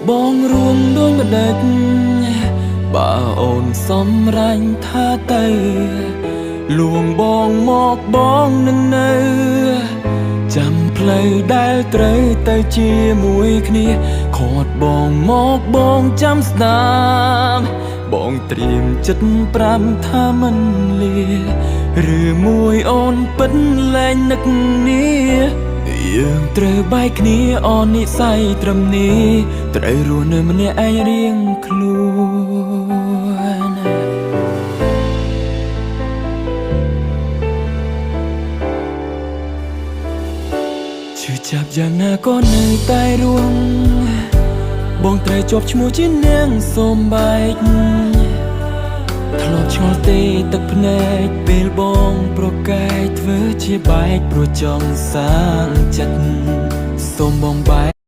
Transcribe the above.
បងរួមដោយម្ដេចបើអូនសំរាញ់ថាទៅលួងបងមកបងនឹងនៅចាំផ្លូវដែលត្រូវទៅជាមួយគ្នាខត់បងមកបងចាំស្ដាប់បងត្រៀមចិត្ត5ថាមិនលាឬមួយអូនពិតលែងនឹកនេះយើងត្រូវបែកគ្នាអននិស័យត្រឹមនេះត្រូវរស់នៅម្នាក់ឯងរៀងខ្លួនឈឺចាប់យ៉ាងណាក៏នៅតែរួងបងត្រូវជាប់ឈ្មោះជានាងសូមបែកធ្លាប់ឆ្ងល់ទេទឹកភ្នែកពេលបងប្រកែកធ្វើជាបែកព្រោះចង់សាងចិត្តសូមបងបែក